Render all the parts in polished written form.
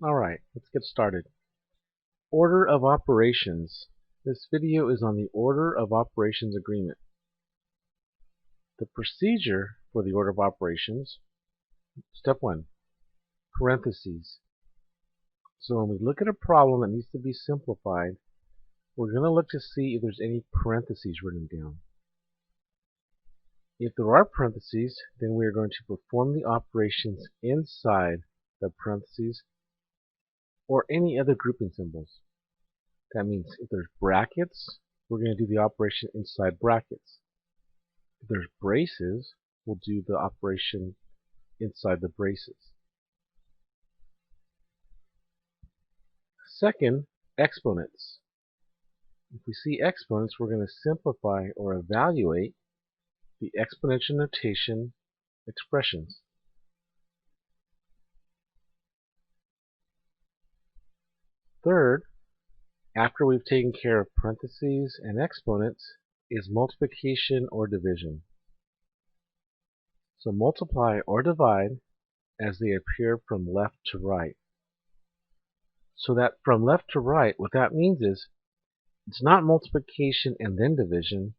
Alright, let's get started. Order of operations. This video is on the order of operations agreement. The procedure for the order of operations. Step 1. Parentheses. So when we look at a problem that needs to be simplified, we're going to look to see if there's any parentheses written down. If there are parentheses, then we are going to perform the operations inside the parentheses or any other grouping symbols. That means if there's brackets, we're going to do the operation inside brackets. If there's braces, we'll do the operation inside the braces. Second, exponents. If we see exponents, we're going to simplify or evaluate the exponential notation expressions. Third, after we've taken care of parentheses and exponents, is multiplication or division. So multiply or divide as they appear from left to right. So that from left to right, what that means is it's not multiplication and then division,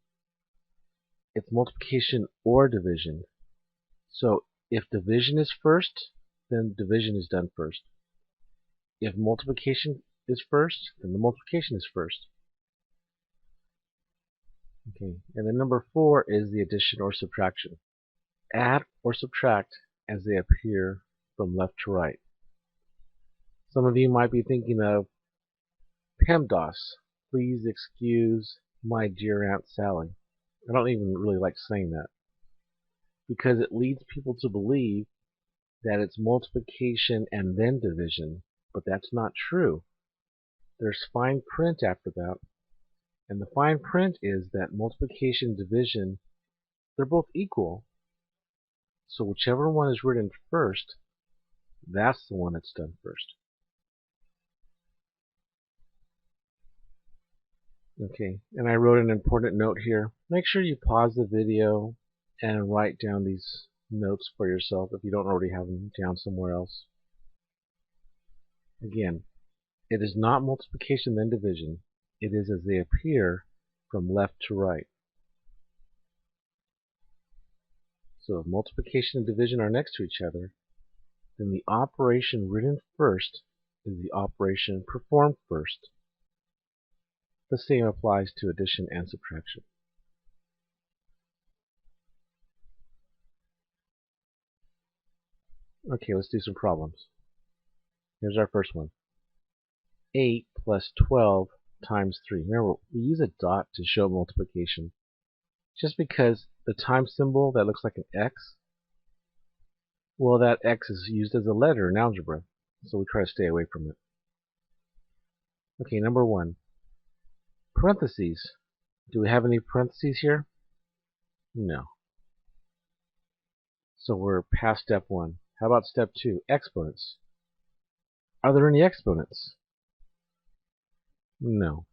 it's multiplication or division. So if division is first, then division is done first. If multiplication is first, then the multiplication is first. Okay, and then number 4 is the addition or subtraction. Add or subtract as they appear from left to right. Some of you might be thinking of PEMDAS. Please excuse my dear Aunt Sally. I don't even really like saying that because it leads people to believe that it's multiplication and then division, but that's not true. There's fine print after that, and the fine print is that multiplication and division, they're both equal. So whichever one is written first, that's the one that's done first. Okay, and I wrote an important note here. Make sure you pause the video and write down these notes for yourself if you don't already have them down somewhere else. Again, it is not multiplication then division. It is as they appear from left to right. So if multiplication and division are next to each other, then the operation written first is the operation performed first. The same applies to addition and subtraction. Okay, let's do some problems. Here's our first one. 8 plus 12 times 3. Remember, we use a dot to show multiplication. Just because the time symbol that looks like an X, well, that X is used as a letter in algebra, so we try to stay away from it. Okay, number 1. Parentheses. Do we have any parentheses here? No. So we're past step 1. How about step 2? Exponents. Are there any exponents? No.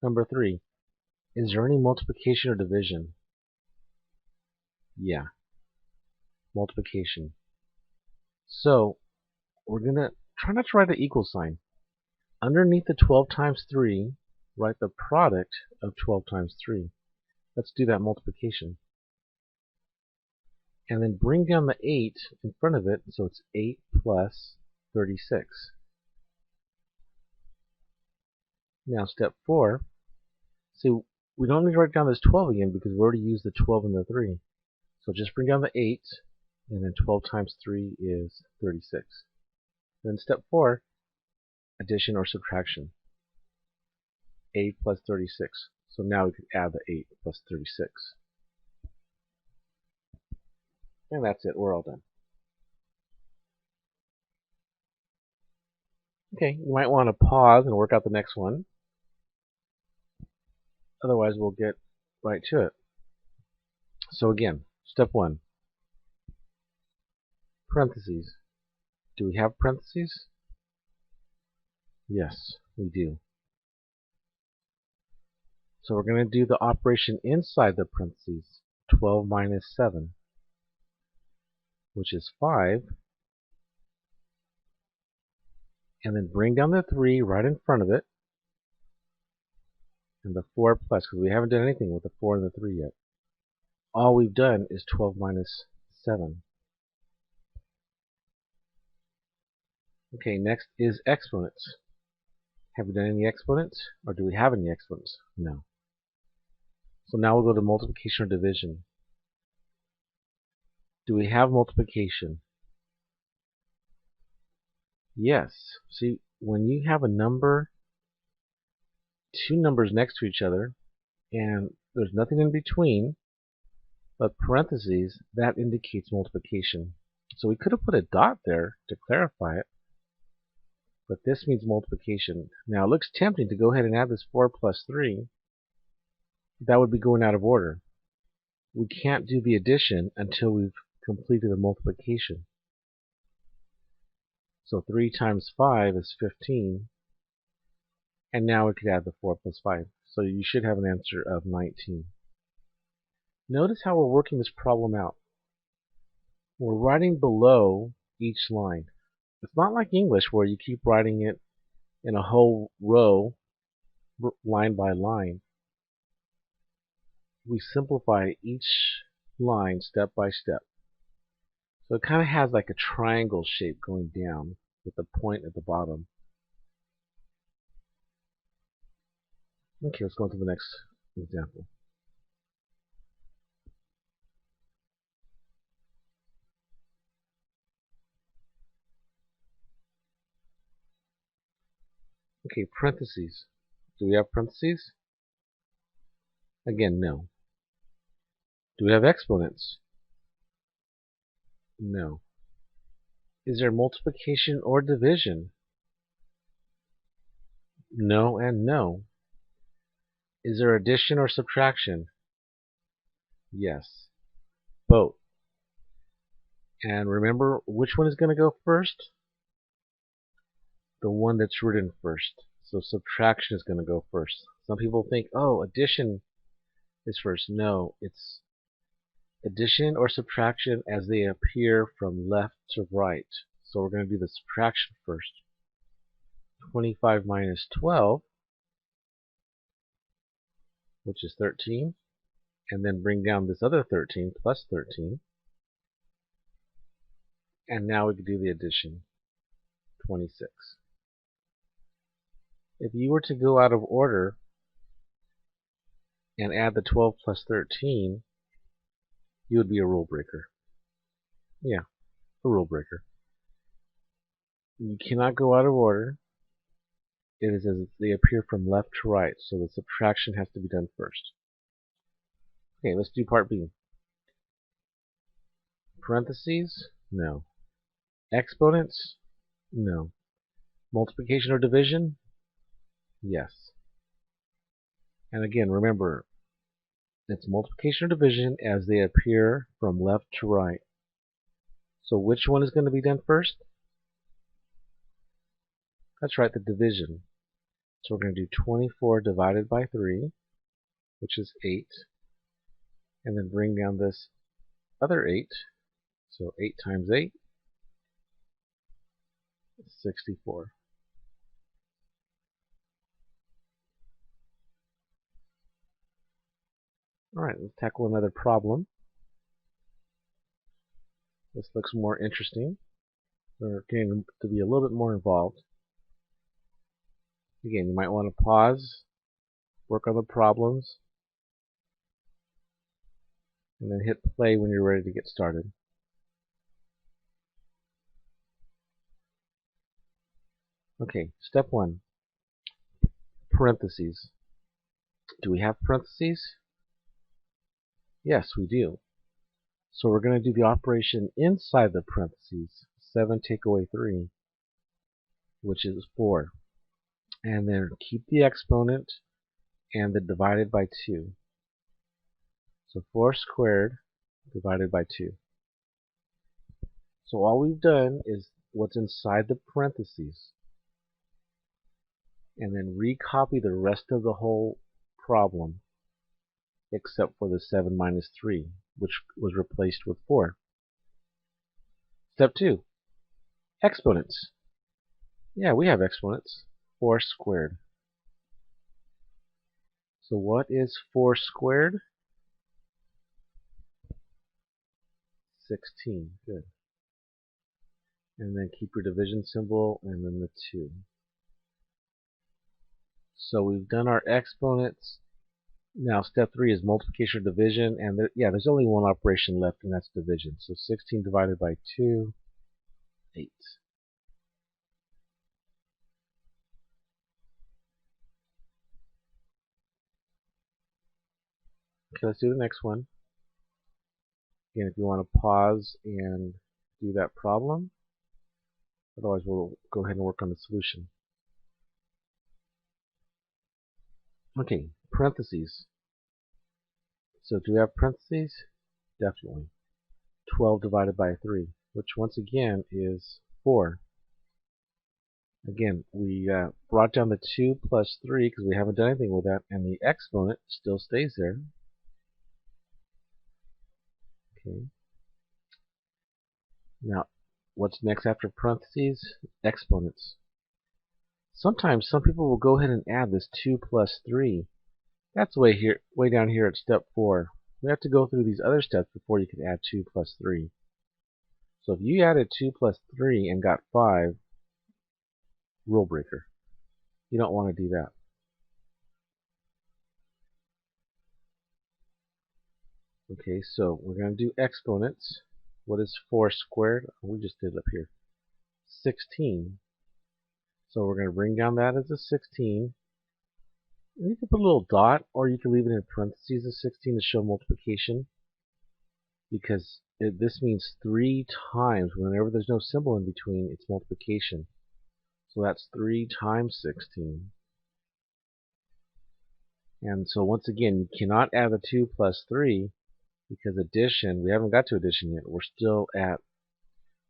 Number 3. Is there any multiplication or division? Yeah. Multiplication. So we're going to try not to write an equal sign. Underneath the 12 times 3, write the product of 12 times 3. Let's do that multiplication. And then bring down the 8 in front of it, so it's 8 plus 36. Now step 4. See, we don't need to write down this 12 again because we already used the 12 and the 3. So just bring down the 8, and then 12 times 3 is 36. Then step 4, addition or subtraction. 8 plus 36. So now we can add the 8 plus 36. And that's it. We're all done. Okay, you might want to pause and work out the next one. Otherwise, we'll get right to it. So again, step 1. Parentheses. Do we have parentheses? Yes, we do. So we're going to do the operation inside the parentheses. 12 minus 7, which is 5, and then bring down the 3 right in front of it, and the 4 plus, because we haven't done anything with the 4 and the 3 yet. All we've done is 12 minus 7. Okay, next is exponents. Have we done any exponents? Or do we have any exponents? No. So now we'll go to multiplication or division. Do we have multiplication? Yes. See, when you have a number, two numbers next to each other, and there's nothing in between but parentheses, that indicates multiplication. So we could have put a dot there to clarify it, but this means multiplication. Now it looks tempting to go ahead and add this 4 plus 3. That would be going out of order. We can't do the addition until we've completed the multiplication. So 3 times 5 is 15. And now we could add the 4 plus 5. So you should have an answer of 19. Notice how we're working this problem out. We're writing below each line. It's not like English where you keep writing it in a whole row, line by line. We simplify each line step by step. So it kind of has like a triangle shape going down with a point at the bottom. Okay, let's go on to the next example. Okay, parentheses. Do we have parentheses? Again, no. Do we have exponents? No. Is there multiplication or division? No and no. Is there addition or subtraction? Yes. Both. And remember, which one is going to go first? The one that's written first. So subtraction is going to go first. Some people think, oh, addition is first. No, it's addition or subtraction as they appear from left to right. So we're going to do the subtraction first. 25 minus 12, which is 13, and then bring down this other 13 plus 13. And now we can do the addition, 26. If you were to go out of order and add the 12 plus 13, you would be a rule breaker. Yeah, a rule breaker. You cannot go out of order. It is as they appear from left to right, so the subtraction has to be done first. Okay, let's do part B. Parentheses? No. Exponents? No. Multiplication or division? Yes. And again, remember, it's multiplication or division as they appear from left to right. So which one is going to be done first? That's right, the division. So we're going to do 24 divided by 3, which is 8. And then bring down this other 8. So 8 times 8 is 64. Alright, let's tackle another problem. This looks more interesting. We're getting to be a little bit more involved. Again, you might want to pause, work on the problems, and then hit play when you're ready to get started. Okay, step 1. Parentheses. Do we have parentheses? Yes, we do. So we're going to do the operation inside the parentheses. 7 take away 3, which is 4. And then keep the exponent and the divided by 2. So 4 squared divided by 2. So all we've done is what's inside the parentheses. And then recopy the rest of the whole problem except for the 7 minus 3, which was replaced with 4. Step 2. Exponents. Yeah, we have exponents. 4 squared. So what is 4 squared? 16. Good. And then keep your division symbol and then the 2. So we've done our exponents. Now step 3 is multiplication or division, and there's only one operation left, and that's division. So 16 divided by 2, 8. Okay, let's do the next one. Again, if you want to pause and do that problem, otherwise we'll go ahead and work on the solution. Okay, parentheses. So do we have parentheses? Definitely. 12 divided by 3, which once again is 4. Again, we brought down the 2 plus 3 because we haven't done anything with that, and the exponent still stays there. Okay. Now, what's next after parentheses? Exponents. Sometimes some people will go ahead and add this 2 plus 3. That's way down here at step 4. We have to go through these other steps before you can add 2 plus 3. So if you added 2 plus 3 and got 5, rule breaker. You don't want to do that. Okay, so we're going to do exponents. What is 4 squared? We just did it up here. 16. So we're going to bring down that as a 16. And you can put a little dot, or you can leave it in parentheses as 16 to show multiplication. Because this means 3 times. Whenever there's no symbol in between, it's multiplication. So that's 3 times 16. And so once again, you cannot add the 2 plus 3 because addition, we haven't got to addition yet.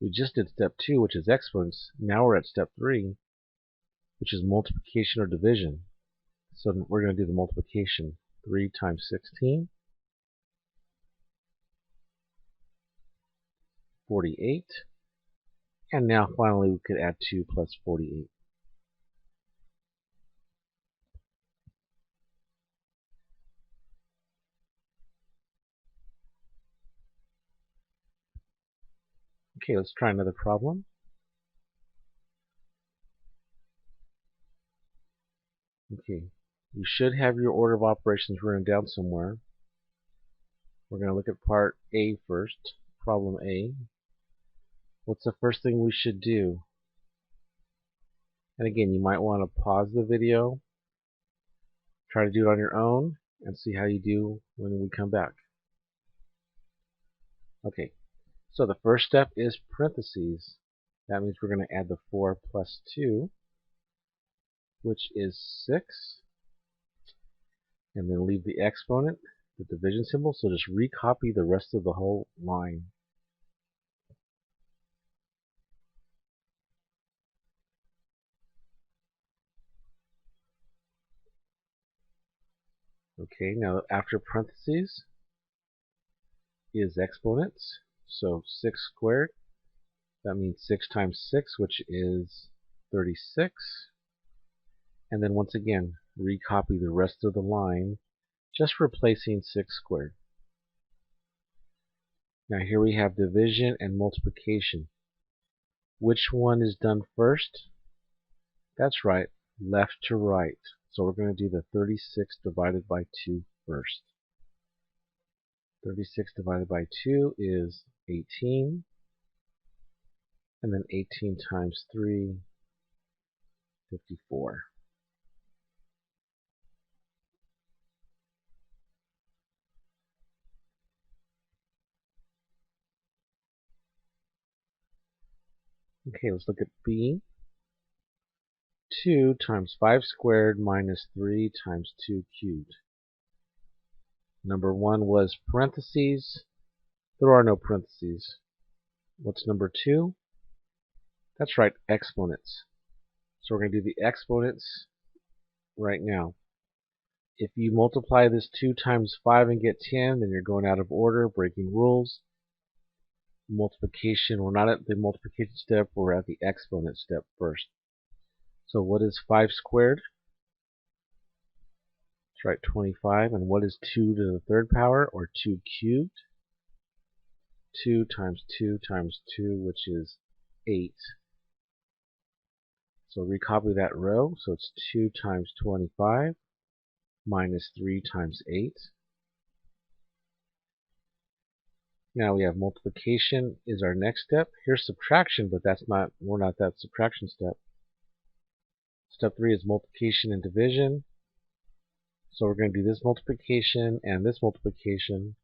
We just did step 2, which is exponents. Now we're at step 3, which is multiplication or division. So we're going to do the multiplication. 3 times 16, 48. And now finally we could add 2 plus 48. Okay, let's try another problem. Okay, you should have your order of operations written down somewhere. We're going to look at part A first, problem A. What's the first thing we should do? And again, you might want to pause the video, try to do it on your own, and see how you do when we come back. Okay, so the first step is parentheses. That means we're going to add the 4 plus 2, which is 6, and then leave the exponent, the division symbol, so just recopy the rest of the whole line. Okay, now after parentheses is exponents, so 6 squared, that means 6 times 6, which is 36. And then once again, recopy the rest of the line, just replacing 6 squared. Now here we have division and multiplication. Which one is done first? That's right, left to right. So we're going to do the 36 divided by 2 first. 36 divided by 2 is 18. And then 18 times 3, 54. Okay, let's look at B. 2 times 5 squared minus 3 times 2 cubed. Number 1 was parentheses. There are no parentheses. What's number 2? That's right, exponents. So we're going to do the exponents right now. If you multiply this 2 times 5 and get 10, then you're going out of order, breaking rules. Multiplication, we're not at the multiplication step, we're at the exponent step first. So what is 5 squared? Let's write 25. And what is 2 to the third power, or 2 cubed? 2 times 2 times 2, which is 8. So recopy that row. So it's 2 times 25 minus 3 times 8. Now we have multiplication is our next step. Here's subtraction, but we're not that subtraction step. Step 3 is multiplication and division. So we're going to do this multiplication and this multiplication.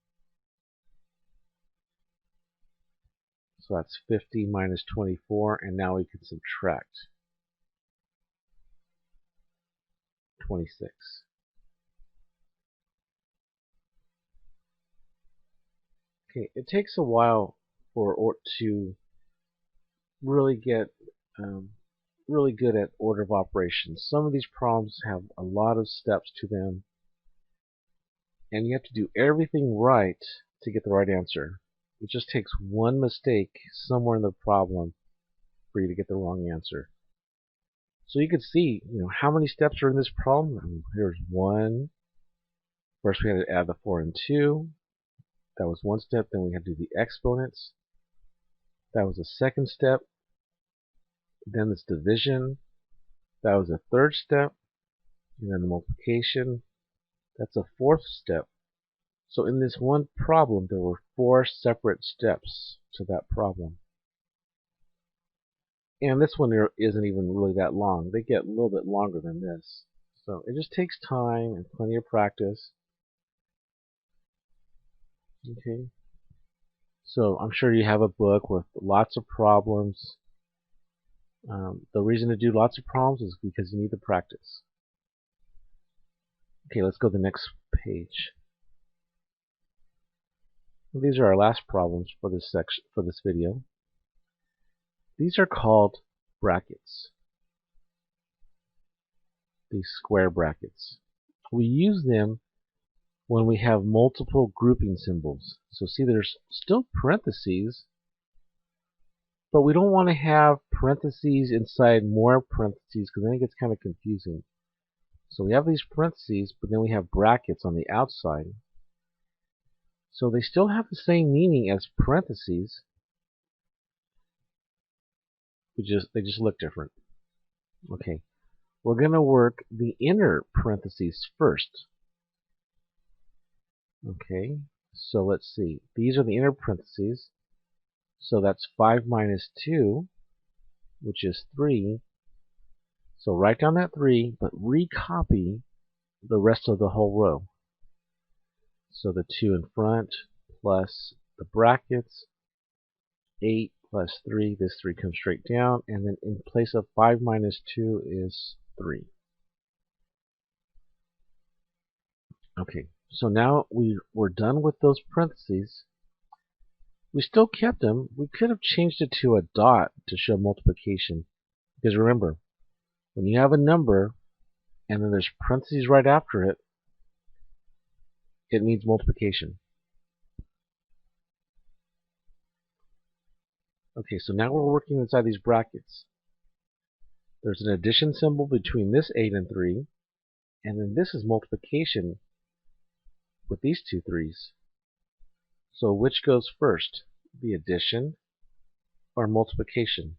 So that's 50 minus 24, and now we can subtract 26. Okay, it takes a while to really get really good at order of operations. Some of these problems have a lot of steps to them, and you have to do everything right to get the right answer. It just takes one mistake somewhere in the problem for you to get the wrong answer. So you can see, how many steps are in this problem. Here's one. First we had to add the 4 and 2. That was one step. Then we had to do the exponents. That was the second step. Then this division. That was the third step. And then the multiplication. That's a fourth step. So in this one problem, there were 4 separate steps to that problem. And this one isn't even really that long. They get a little bit longer than this. So it just takes time and plenty of practice. Okay. So I'm sure you have a book with lots of problems. The reason to do lots of problems is because you need the practice. Okay, let's go to the next page. These are our last problems for this section, for this video. These are called brackets. These square brackets. We use them when we have multiple grouping symbols. So see, there's still parentheses, but we don't want to have parentheses inside more parentheses because then it gets kind of confusing. So we have these parentheses, but then we have brackets on the outside. So they still have the same meaning as parentheses. They just look different. Okay, we're going to work the inner parentheses first. Okay, so let's see. These are the inner parentheses. So that's 5 minus 2, which is 3. So write down that 3, but recopy the rest of the whole row. So the 2 in front plus the brackets, 8 plus 3, this 3 comes straight down, and then in place of 5 minus 2 is 3. Okay, so now we're done with those parentheses. We still kept them. We could have changed it to a dot to show multiplication. Because remember, when you have a number and then there's parentheses right after it, it means multiplication. Okay, so now we're working inside these brackets. There's an addition symbol between this 8 and 3, and then this is multiplication with these two 3's. So which goes first, the addition or multiplication?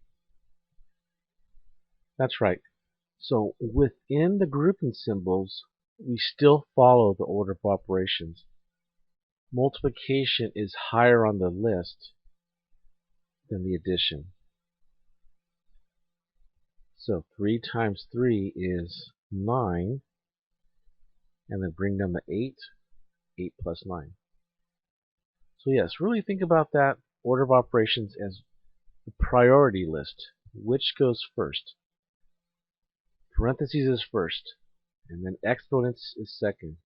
That's right. So within the grouping symbols, we still follow the order of operations. Multiplication is higher on the list than the addition. So 3 times 3 is 9, and then bring down the 8, 8 plus 9. So yes, really think about that order of operations as the priority list. Which goes first? Parentheses is first, and then exponents is second,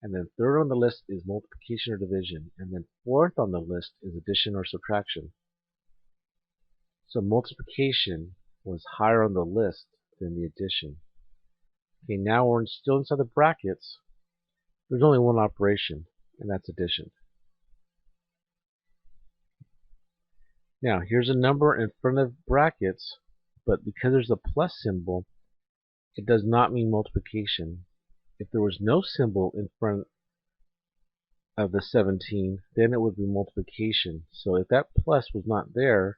and then third on the list is multiplication or division, and then fourth on the list is addition or subtraction. So multiplication was higher on the list than the addition. Okay, now we're still inside the brackets. There's only one operation, and that's addition. Now here's a number in front of brackets, but because there's a plus symbol, it does not mean multiplication. If there was no symbol in front of the 17, then it would be multiplication. So if that plus was not there,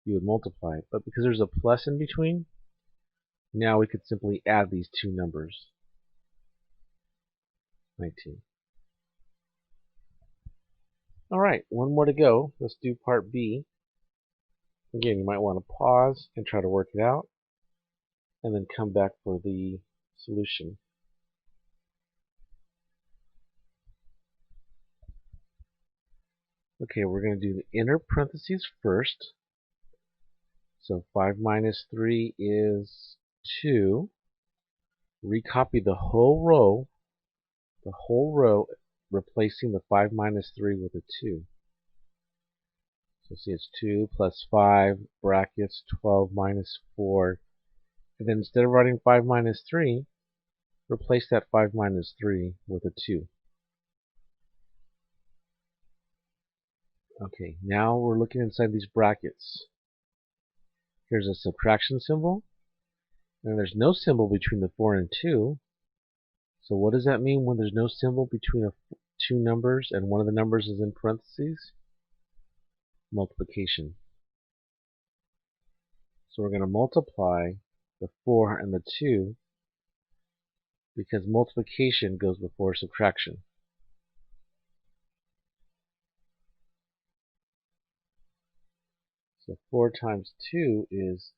you would multiply it. But because there's a plus in between, now we could simply add these two numbers. 19. Alright, one more to go. Let's do part B. Again, you might want to pause and try to work it out, and then come back for the solution. Okay, we're going to do the inner parentheses first. So 5 minus 3 is 2. Recopy the whole row, replacing the 5 minus 3 with a 2. So see, it's 2 plus 5, brackets, 12 minus 4. And then instead of writing 5 minus 3, replace that 5 minus 3 with a 2. Okay, now we're looking inside these brackets. Here's a subtraction symbol, and there's no symbol between the 4 and 2. So what does that mean when there's no symbol between two numbers and one of the numbers is in parentheses? Multiplication. So we're going to multiply the 4 and the 2 because multiplication goes before subtraction. So 4 times 2 is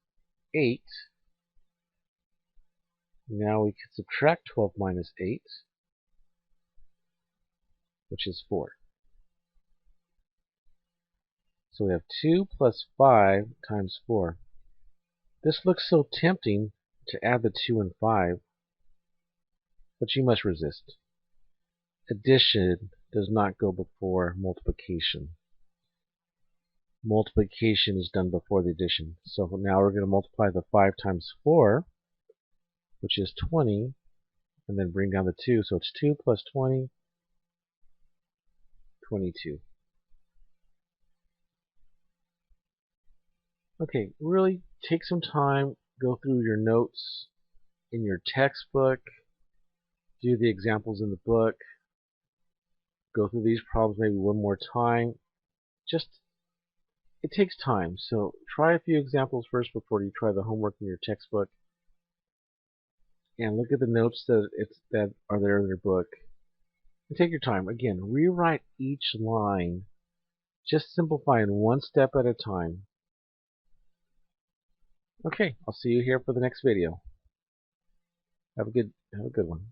8. Now we can subtract 12 minus 8, which is 4. So we have 2 plus 5 times 4. This looks so tempting to add the 2 and 5, but you must resist. Addition does not go before multiplication. Multiplication is done before the addition. So now we're going to multiply the 5 times 4, which is 20, and then bring down the 2. So it's 2 plus 20, 22. Okay, really take some time, go through your notes in your textbook, do the examples in the book, go through these problems maybe one more time. It takes time, so try a few examples first before you try the homework in your textbook, and look at the notes that are there in your book. And take your time. Again, rewrite each line. Just simplifying one step at a time. Okay, I'll see you here for the next video. Have a good one.